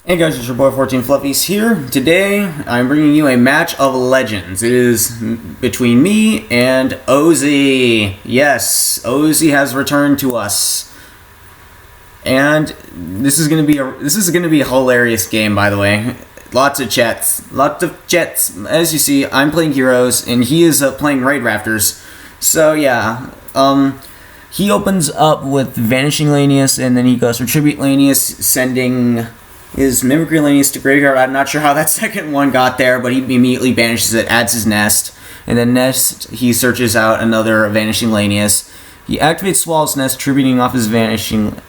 Hey guys, it's your boy 14 Fluffies here. Today, I'm bringing you a match of legends. It is between me and Ozii. Yes, Ozii has returned to us, and this is gonna be a hilarious game. By the way, lots of jets. As you see, I'm playing heroes, and he is playing raid raptors. So yeah, he opens up with Vanishing Lanius, and then he goes for Tribute Lanius, sending his Mimicry Lanius to graveyard. I'm not sure how that second one got there, but he immediately banishes it, adds his Nest, and then next he searches out another Vanishing Lanius. He activates Swallow's Nest, tributing off his Vanishing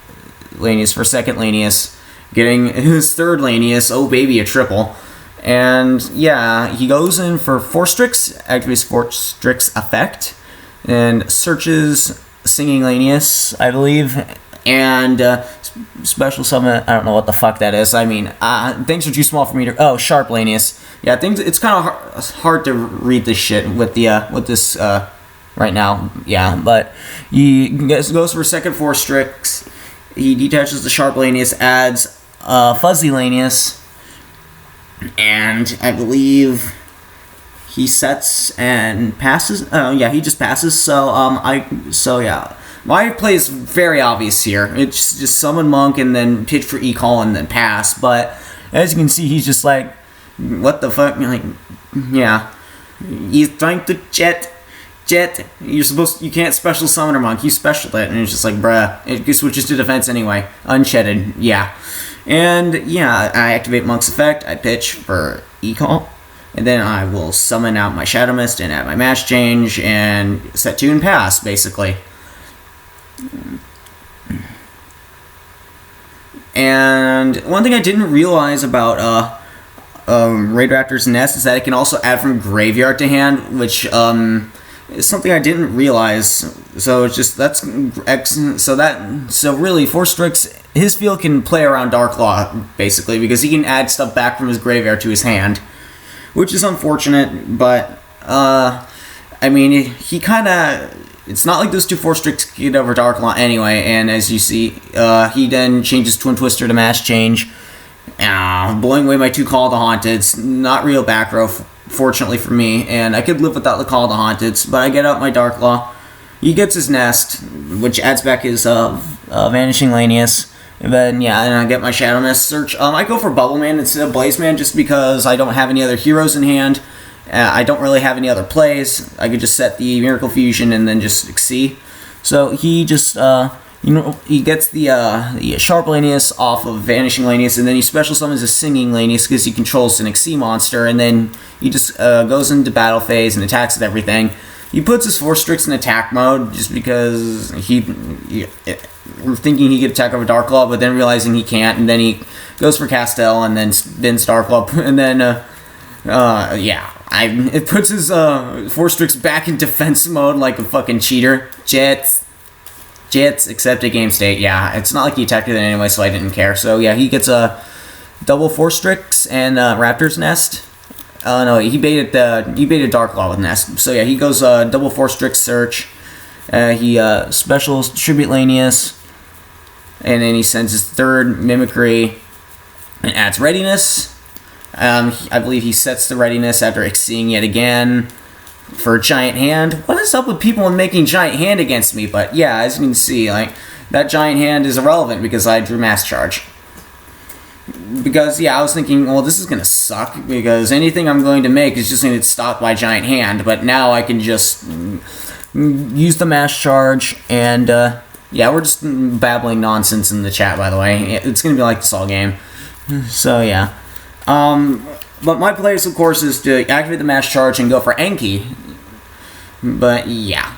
Lanius for second Lanius, getting his third Lanius. Oh baby, a triple. And yeah, he goes in for Force Strix, activates Force Strix effect, and searches Singing Lanius, I believe, and special summon. I don't know what the fuck that is. I mean, things are too small for me to. Oh, Sharp Lanius. Yeah, things. It's kind of hard to read this shit with this right now. Yeah, but he goes for a second Force Strix. He detaches the Sharp Lanius, adds Fuzzy Lanius, and I believe he sets and passes. Oh yeah, he just passes. So yeah. My play is very obvious here. It's just summon Monk and then pitch for E-Call and then pass. But as you can see, he's just like, what the fuck? Like, yeah, he's trying to jet. You can't special summon a Monk. You special it, and it's just like, bruh. It switches to defense anyway. Unchetted, yeah. And yeah, I activate Monk's effect. I pitch for E-Call, and then I will summon out my Shadow Mist and add my Mash Change and set 2 and pass, basically. And one thing I didn't realize about Raid Raptor's Nest is that it can also add from graveyard to hand, which is something I didn't realize. So it's just so really Force Strix, his field can play around Darklaw basically because he can add stuff back from his graveyard to his hand, which is unfortunate. But I mean, he kind of. It's not like those two Force Strix get over Darklaw anyway, and as you see, he then changes Twin Twister to Mash Change, blowing away my 2 Call of the Haunteds. Not real back row, fortunately for me, and I could live without the Call of the Haunteds, but I get out my Darklaw. He gets his Nest, which adds back his Vanishing Lanius, and then, yeah, and I get my Shadow Mist search. I go for Bubble Man instead of Blaze Man just because I don't have any other heroes in hand. I don't really have any other plays. I could just set the Miracle Fusion and then just see. So he just, he gets the Sharp Lanius off of Vanishing Lanius, and then he special summons a Singing Lanius because he controls an Xyz monster, and then he just goes into battle phase and attacks with everything. He puts his Force Strix in attack mode just because he thinking he could attack over Darklaw, but then realizing he can't, and then he goes for Castell and then spins Darklaw, and then yeah. It puts his Force Strix back in defense mode like a fucking cheater. Jets, except at game state. Yeah, it's not like he attacked it anyway, so I didn't care. So yeah, he gets a double Force Strix and Raptor's Nest. No, he baited Darklaw with Nest. So yeah, he goes double Force Strix search. He specials Tribute Lanius, and then he sends his third Mimicry and adds Readiness. I believe he sets the Readiness after Xyzing yet again for Giant Hand. What is up with people making Giant Hand against me? But yeah, as you can see, like, that Giant Hand is irrelevant because I drew Mass Charge. Because, yeah, I was thinking, well, this is going to suck because anything I'm going to make is just going to get stopped by Giant Hand. But now I can just use the Mass Charge and, yeah, we're just babbling nonsense in the chat, by the way. It's going to be like this all game. So, yeah. But my place, of course, is to activate the Mash Charge and go for Anki. But, yeah.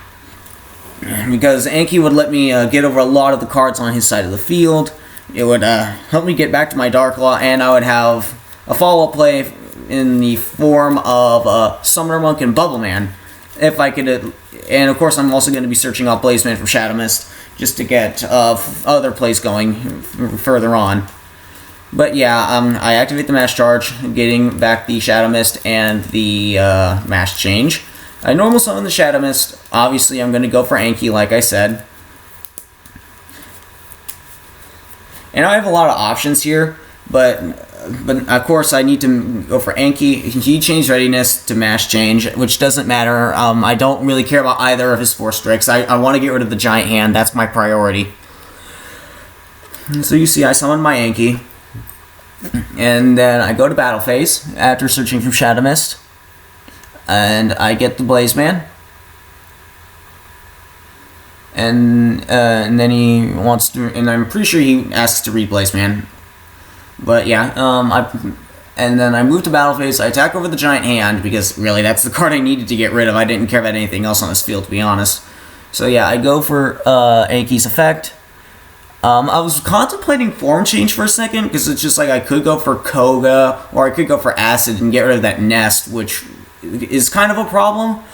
Because Anki would let me get over a lot of the cards on his side of the field. It would help me get back to my Darklaw, and I would have a follow-up play in the form of Summoner Monk and Bubble Man. If I could... and, of course, I'm also going to be searching out Blaze Man for Shadow Mist just to get other plays going further on. But yeah, I activate the Mash Charge, getting back the Shadow Mist and the Mash Change. I normal summon the Shadow Mist. Obviously, I'm going to go for Anki, like I said. And I have a lot of options here, but but of course I need to go for Anki. He changed readiness to mash change, which doesn't matter. I don't really care about either of his 4 strikes. I want to get rid of the giant hand. That's my priority. So you see, I summon my Anki, and then I go to battle phase after searching for Shadow Mist, and I get the Blaze Man. And then he wants to, and I'm pretty sure he asks to read Blaze Man. But yeah, and then I move to battle phase. I attack over the giant hand because really that's the card I needed to get rid of. I didn't care about anything else on this field, to be honest. So yeah, I go for Anki's effect. I was contemplating form change for a second because it's just like I could go for Koga or I could go for Acid and get rid of that Nest, which is kind of a problem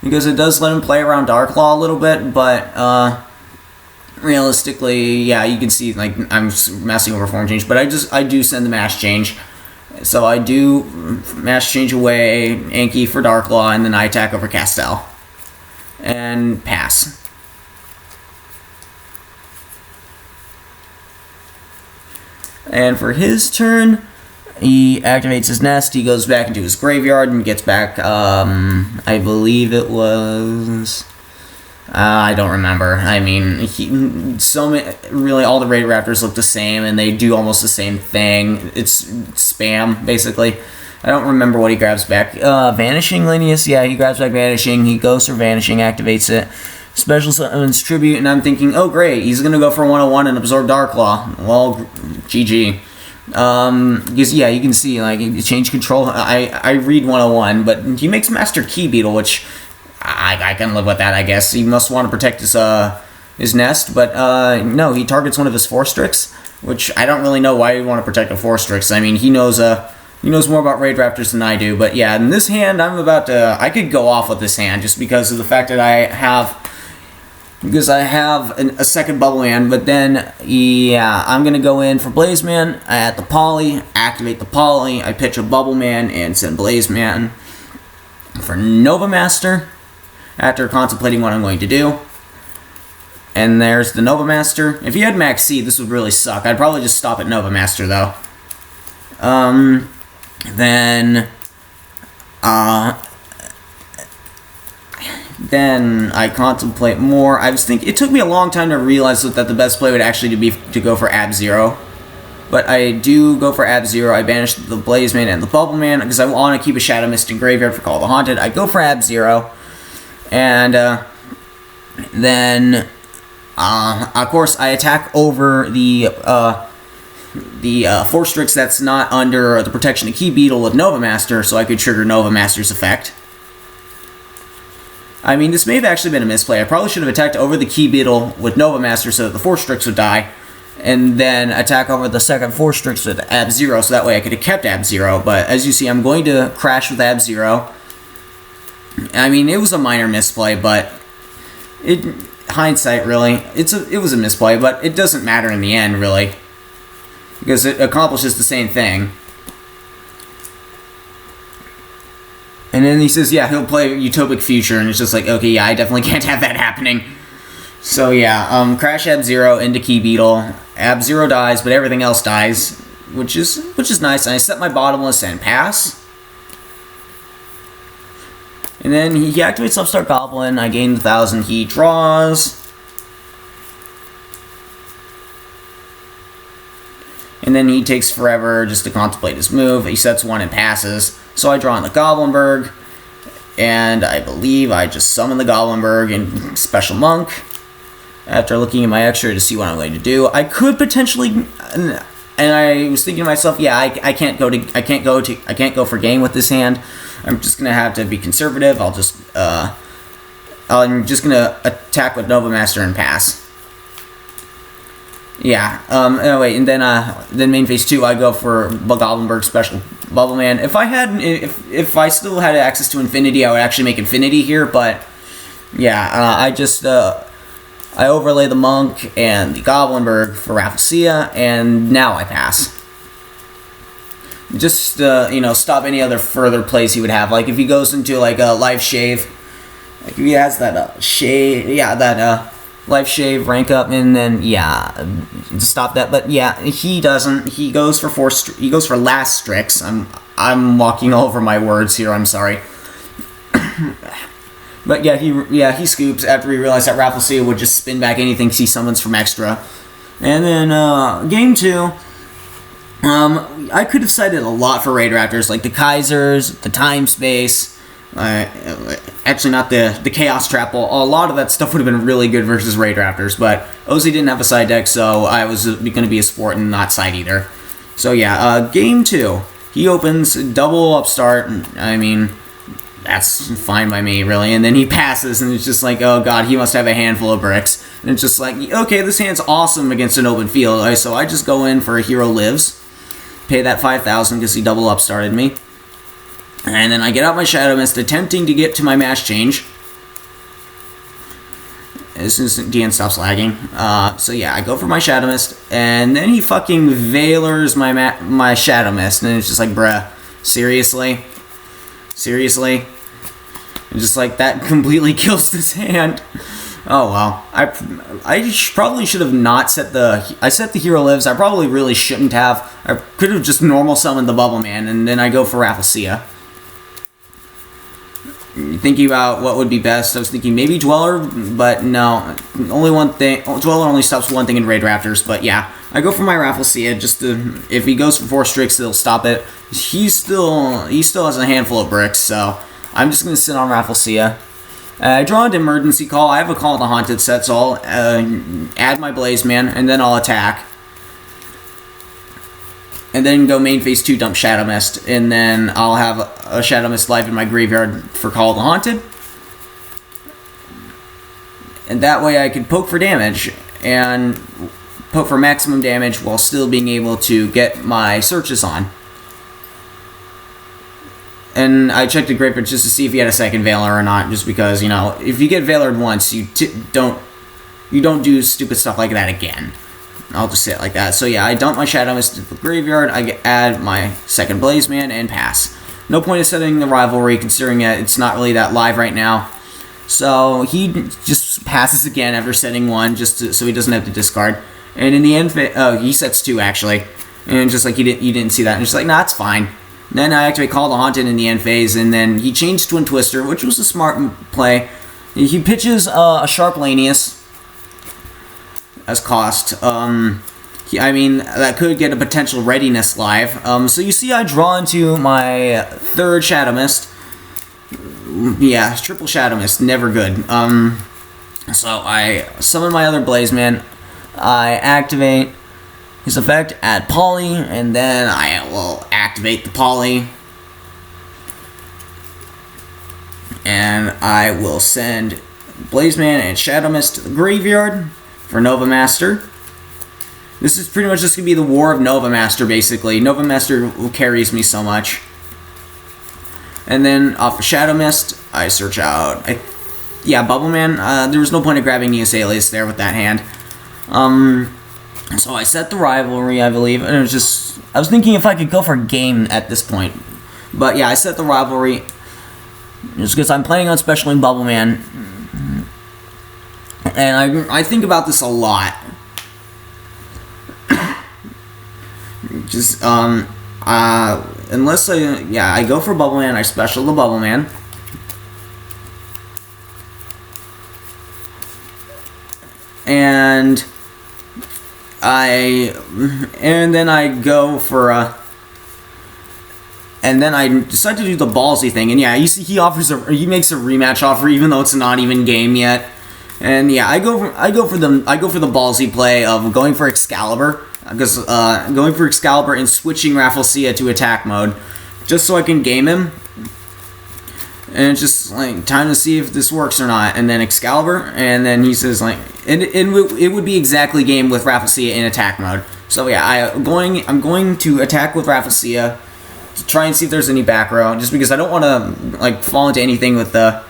because it does let him play around Dark Claw a little bit, but realistically, yeah, you can see like I'm messing over form change, but I do send the mash change. So I do mash change away Anki for Dark Claw, and then I attack over Castel and pass. And for his turn, he activates his Nest, he goes back into his graveyard and gets back, I believe it was, I don't remember. I mean, really all the Raid Raptors look the same and they do almost the same thing. It's spam, basically. I don't remember what he grabs back. Vanishing Linneus, yeah, he grabs back Vanishing, he goes for Vanishing, activates it. Special summons Tribute, and I'm thinking, oh great, he's gonna go for 101 and absorb Dark Claw. Well, GG. Because yeah, you can see like change control. I read 101, but he makes Master Key Beetle, which I can live with that. I guess he must want to protect his nest, but no, he targets one of his 4 Strix, which I don't really know why he'd want to protect a 4 Strix. I mean, he knows more about Raid Raptors than I do. But yeah, in this hand, I could go off with this hand just because of the fact that I have a second Bubble Man, but then, yeah, I'm going to go in for Blaze Man. I add the Poly, activate the Poly, I pitch a Bubble Man, and send Blaze Man for Nova Master after contemplating what I'm going to do. And there's the Nova Master. If he had Max C, this would really suck. I'd probably just stop at Nova Master, though. Then I contemplate more. I was thinking, it took me a long time to realize that the best play would actually be to go for Ab-Zero. But I do go for Ab-Zero. I banish the Blaze Man and the Bubble Man because I want to keep a Shadow Mist in graveyard for Call of the Haunted. I go for Ab-Zero. And then, of course, I attack over the 4 Strix that's not under the protection of Key Beetle with Nova Master, so I could trigger Nova Master's effect. I mean, this may have actually been a misplay. I probably should have attacked over the Key Beetle with Nova Master so that the 4 Strix would die, and then attack over the second 4 Strix with Ab-Zero, so that way I could have kept Ab-Zero. But as you see, I'm going to crash with Ab-Zero. I mean, it was a minor misplay, but hindsight, really, it was a misplay, but it doesn't matter in the end, really, because it accomplishes the same thing. And then he says, yeah, he'll play Utopic Future, and it's just like, okay, yeah, I definitely can't have that happening. So yeah, crash Ab-Zero into Key Beetle. Ab-Zero dies, but everything else dies, which is nice. And I set my bottomless and pass. And then he activates Upstart Goblin. I gain 1,000. He draws. And then he takes forever just to contemplate his move. He sets 1 and passes. So I draw in the Goblinberg, and I believe I just summon the Goblinberg in Special Monk after looking at my extra to see what I'm going to do. I could potentially, and I was thinking to myself, yeah, I can't go for game with this hand. I'm just gonna have to be conservative. I'm just gonna attack with Nova Master and pass. Yeah. Anyway, and then main phase 2, I go for Goblinberg Special Bubble Man. If I still had access to Infinity, I would actually make Infinity here. But yeah, I overlay the Monk and the Goblinberg for Rafflesia, and now I pass. Just stop any other further plays he would have. Like if he goes into like a Life Shave, like if he has that shave, yeah, that life shave, rank up, and then yeah, stop that. But yeah, he doesn't. He goes for he goes for last Strix. I'm walking all over my words here. I'm sorry. But yeah, he scoops after he realized that Rafflesia would just spin back anything he summons from extra. And then game 2. I could have cited a lot for Raid Raptors, like the Kaisers, the Time Space. Actually, not the Chaos Trap. A lot of that stuff would have been really good versus Raid Raptors, but Ozii didn't have a side deck, so I was going to be a sport and not side either. So yeah, game 2. He opens double upstart. I mean, that's fine by me, really. And then he passes, and it's just like, oh god, he must have a handful of bricks. And it's just like, okay, this hand's awesome against an open field. So I just go in for a Hero Lives. Pay that 5,000 because he double upstarted me. And then I get out my Shadow Mist, attempting to get to my mash change. As soon as DN stops lagging. So yeah, I go for my Shadow Mist, and then he fucking Valors my Shadow Mist, and it's just like, bruh, seriously? Seriously? And just like, that completely kills this hand. Oh well. I probably should have not set the... I set the Hero Lives. I probably really shouldn't have. I could have just normal summoned the Bubble Man, and then I go for Rafflesia. Thinking about what would be best, I was thinking maybe Dweller, but no. Only one thing. Dweller only stops one thing in Raid Raptors, but yeah. I go for my Rafflesia just to... If he goes for 4 Strix, it'll stop it. He still has a handful of bricks, so I'm just going to sit on Rafflesia. I draw an Emergency Call. I have a Call of the Haunted set, so I'll add my Blaze Man, and then I'll attack. And then go main phase 2, dump Shadow Mist, and then I'll have a Shadow Mist live in my graveyard for Call of the Haunted. And that way I can poke for damage, and poke for maximum damage while still being able to get my searches on. And I checked the graveyard just to see if he had a second Valor or not, just because, you know, if you get Valored once, you don't do stupid stuff like that again. I'll just say it like that. So yeah, I dump my Shadow Mist to the graveyard, I add my second Blaze Man, and pass. No point in setting the Rivalry, considering that it's not really that live right now. So he just passes again after setting 1, just so he doesn't have to discard. And in the end, he sets 2 actually, and just like you didn't see that, and just like, nah, it's fine. And then I activate Call the Haunted in the end phase, and then he changed Twin Twister, which was a smart play. He pitches a Sharp Lanius as cost. I mean, that could get a potential Readiness live. So you see I draw into my 3rd Shadow Mist. Yeah, triple Shadow Mist, never good. So I summon my other Blaze Man. I activate his effect, add Poly, and then I will activate the Poly. And I will send Blaze Man and Shadow Mist to the graveyard for Nova Master. This is pretty much just going to be the war of Nova Master, basically. Nova Master carries me so much. And then off of Shadow Mist, I search out... Bubble Man. There was no point of grabbing Neos Alias there with that hand. So I set the Rivalry, I believe, and it was just... I was thinking if I could go for a game at this point. But yeah, I set the Rivalry just because I'm planning on specialing Bubble Man. And I think about this a lot. Just, unless I go for Bubble Man, I special the Bubble Man. And then I go for and then I decide to do the ballsy thing, and yeah, you see he makes a rematch offer even though it's not even game yet. And yeah, I go for the ballsy play of going for Excalibur, because going for Excalibur and switching Rafflesia to attack mode, just so I can game him. And it's just like time to see if this works or not. And then Excalibur, and then he says like, it would be exactly game with Rafflesia in attack mode. So yeah, I'm going to attack with Rafflesia to try and see if there's any back row, just because I don't want to like fall into anything with the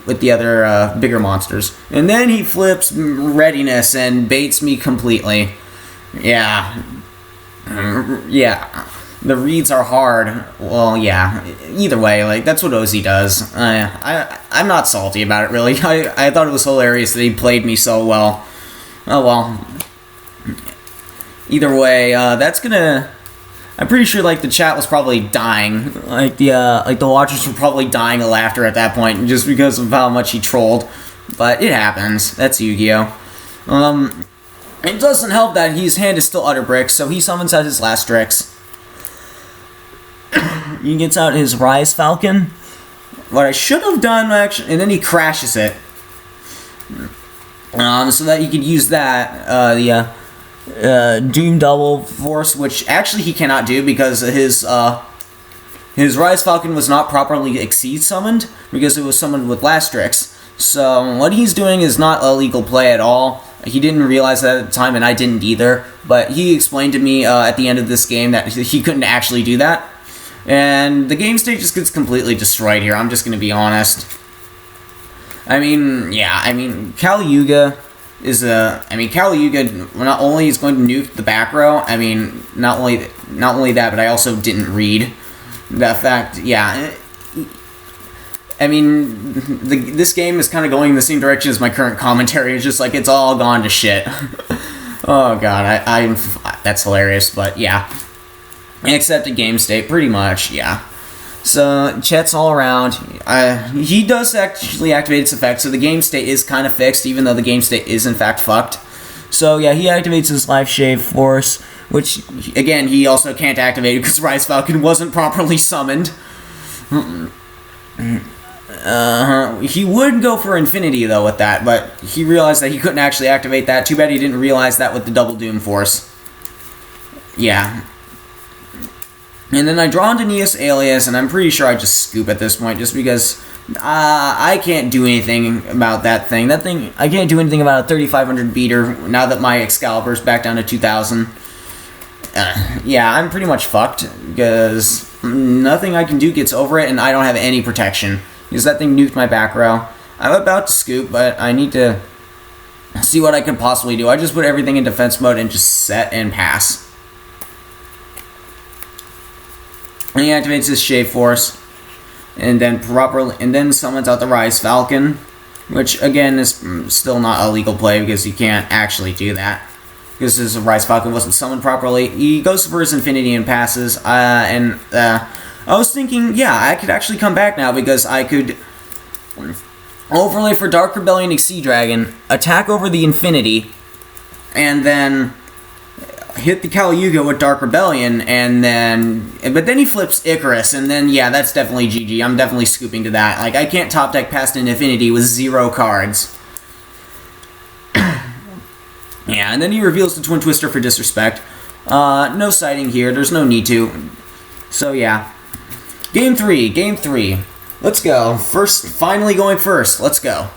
other bigger monsters. And then he flips Readiness and baits me completely. Yeah. the reads are hard. Well, yeah. Either way, like, that's what Ozii does. I'm not salty about it, really. I thought it was hilarious that he played me so well. Oh, well. Either way, that's gonna... I'm pretty sure, like, the chat was probably dying. Like, the watchers were probably dying of laughter at that point, just because of how much he trolled. But it happens. That's Yu-Gi-Oh! It doesn't help that his hand is still Utter Brick, so he summons out his last Strix. He gets out his Rise Falcon. What I should have done, actually, and then he crashes it. So that he could use that, Doom Double Force, which actually he cannot do because his Rise Falcon was not properly Exceed summoned, because it was summoned with last Strix. So what he's doing is not a legal play at all. He didn't realize that at the time, and I didn't either. But he explained to me at the end of this game that he couldn't actually do that. And the game state just gets completely destroyed here. I'm just going to be honest. I mean, yeah, I mean, Kali Yuga is a... I mean, Kali Yuga not only is going to nuke the back row, I mean, not only that, but I also didn't read that fact. Yeah, I mean, this game is kind of going in the same direction as my current commentary. It's just like, it's all gone to shit. Oh, God, that's hilarious, but yeah. Except at game state, pretty much, yeah. So, Chet's all around. He does actually activate its effect, so the game state is kind of fixed, even though the game state is, in fact, fucked. So, yeah, he activates his Life Shave Force, which, again, he also can't activate because Rise Falcon wasn't properly summoned. He would go for Infinity, though, with that, but he realized that he couldn't actually activate that. Too bad he didn't realize that with the Double Doom Force. Yeah. And then I draw into Neos Alias, and I'm pretty sure I just scoop at this point, just because I can't do anything about that thing. I can't do anything about a 3500 beater now that my Excalibur's back down to 2000. Yeah, I'm pretty much fucked, because nothing I can do gets over it, and I don't have any protection. Because that thing nuked my back row. I'm about to scoop, but I need to see what I could possibly do. I just put everything in defense mode and just set and pass. And he activates his Shave Force, and then summons out the Rise Falcon, which again is still not a legal play because you can't actually do that. Because his Rise Falcon wasn't summoned properly. He goes for his Infinity and passes, I was thinking, yeah, I could actually come back now because I could overlay for Dark Rebellion Exceed Dragon, attack over the Infinity, and then hit the Kali Yuga with Dark Rebellion, but then he flips Icarus, and then, yeah, that's definitely GG. I'm definitely scooping to that. Like, I can't top deck past an Infinity with 0 cards. Yeah, and then he reveals the Twin Twister for disrespect. No sighting here. There's no need to. So, yeah. Game 3. Let's go. Finally going first. Let's go.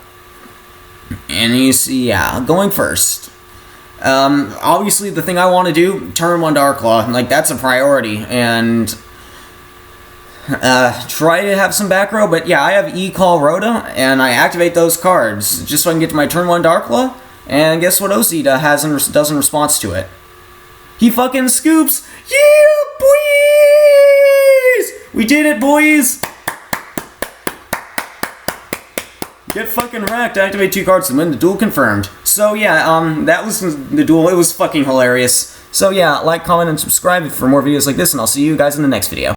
And you see, yeah, going first. Obviously, the thing I want to do, turn 1 Darklaw. Like, that's a priority. And try to have some back row. But, yeah, I have E-Call Rhoda, and I activate those cards just so I can get to my turn 1 Darklaw. And guess what Ozii does in response to it? He fucking scoops. Yeah, boys! We did it, boys! Get fucking wrecked. Activate 2 cards to win the duel confirmed. So yeah, that was the duel. It was fucking hilarious. So yeah, like, comment, and subscribe for more videos like this, and I'll see you guys in the next video.